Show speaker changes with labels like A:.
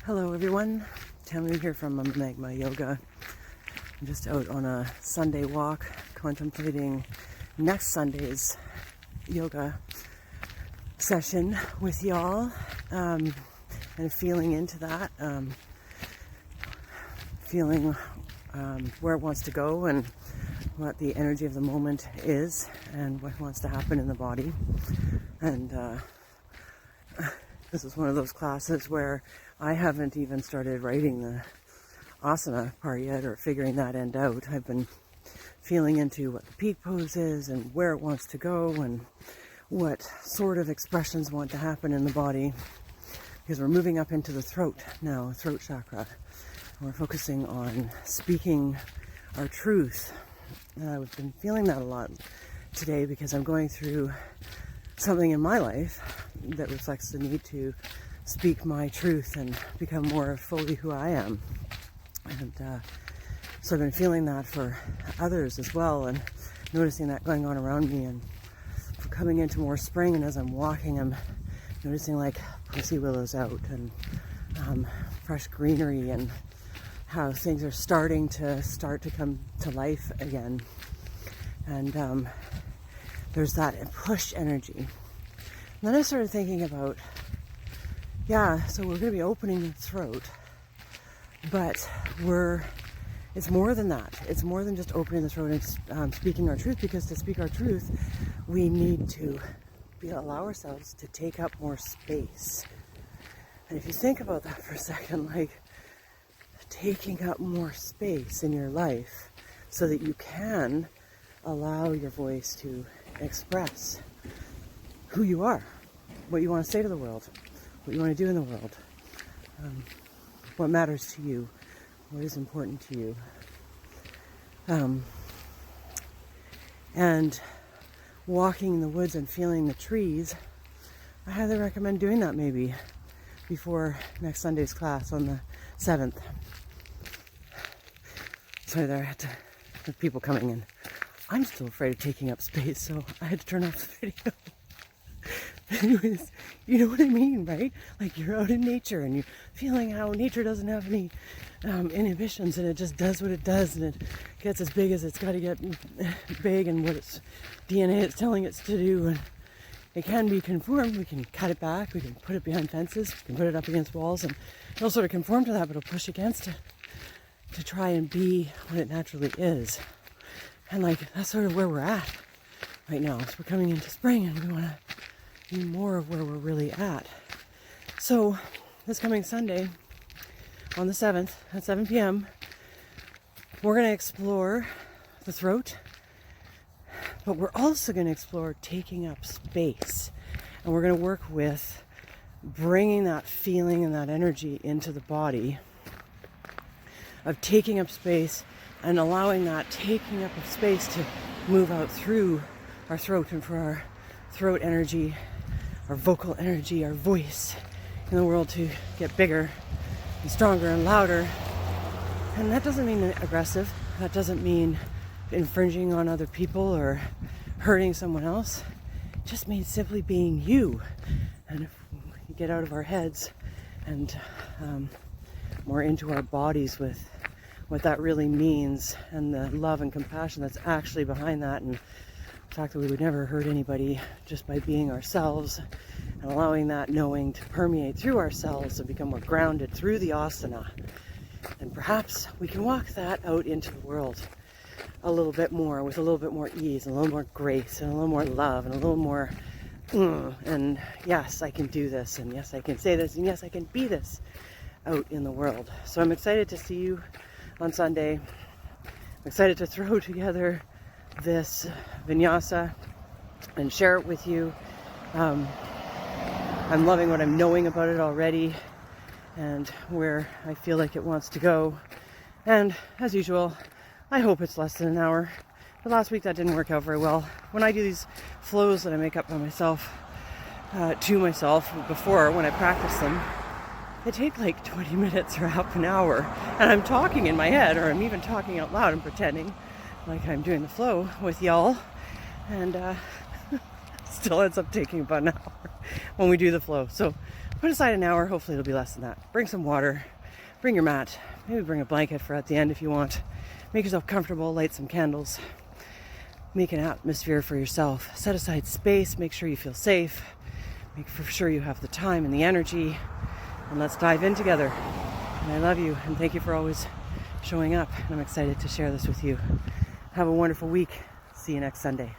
A: Hello everyone, Tammy here from Magma Yoga. I'm just out on a Sunday walk contemplating next Sunday's yoga session with y'all, and feeling into that, feeling where it wants to go and what the energy of the moment is and what wants to happen in the body. And this is one of those classes where I haven't even started writing the asana part yet or figuring that end out. I've been feeling into what the peak pose is and where it wants to go and what sort of expressions want to happen in the body, because we're moving up into the throat now, throat chakra. We're focusing on speaking our truth. I've been feeling that a lot today because I'm going through something in my life that reflects the need to speak my truth and become more fully who I am. And so I've been feeling that for others as well, and noticing that going on around me. And for coming into more spring, and as I'm walking, I'm noticing like pussy willows out and fresh greenery, and how things are starting to come to life again. And there's that push energy. And then I started thinking about, so we're going to be opening the throat, but it's more than that. It's more than just opening the throat and speaking our truth, because to speak our truth, we need to allow ourselves to take up more space. And if you think about that for a second, like taking up more space in your life so that you can allow your voice to express who you are, what you want to say to the world, what you want to do in the world, what matters to you, what is important to you. And walking in the woods and feeling the trees, I highly recommend doing that maybe before next Sunday's class on the 7th. Sorry, there I had to have people coming in. I'm still afraid of taking up space, so I had to turn off the video. Anyways, you know what I mean, right? Like you're out in nature and you're feeling how nature doesn't have any inhibitions, and it just does what it does, and it gets as big as it's got to get big, and what its DNA is telling it to do. And it can be conformed. We can cut it back, we can put it behind fences, we can put it up against walls, and it'll sort of conform to that, but it'll push against it to try and be what it naturally is. And like that's sort of where we're at right now. So we're coming into spring and we want to be more of where we're really at. So this coming Sunday on the 7th at 7 p.m. we're going to explore the throat, but we're also going to explore taking up space. And we're going to work with bringing that feeling and that energy into the body of taking up space, and allowing that taking up of space to move out through our throat, and for our throat energy, our vocal energy, our voice in the world to get bigger and stronger and louder. And that doesn't mean aggressive. That doesn't mean infringing on other people or hurting someone else. It just means simply being you. And if we get out of our heads and more into our bodies with what that really means, and the love and compassion that's actually behind that, and the fact that we would never hurt anybody just by being ourselves, and allowing that knowing to permeate through ourselves and become more grounded through the asana, then perhaps we can walk that out into the world a little bit more, with a little bit more ease and a little more grace and a little more love and a little more and yes, I can do this, and yes, I can say this, and yes, I can be this out in the world. So I'm excited to see you on Sunday. I'm excited to throw together this vinyasa and share it with you. I'm loving what I'm knowing about it already and where I feel like it wants to go. And as usual, I hope it's less than an hour. But last week that didn't work out very well. When I do these flows that I make up by myself, to myself before, when I practice them, they take like 20 minutes or half an hour, and I'm talking in my head, or I'm even talking out loud and pretending like I'm doing the flow with y'all, and still ends up taking about an hour when we do the flow. So Put aside an hour. Hopefully it'll be less than that. Bring some water. Bring your mat. Maybe bring a blanket for at the end if you want. Make yourself comfortable. Light some candles. Make an atmosphere for yourself. Set aside space. Make sure you feel safe. Make sure you have the time and the energy. And let's dive in together. And I love you. And thank you for always showing up. And I'm excited to share this with you. Have a wonderful week. See you next Sunday.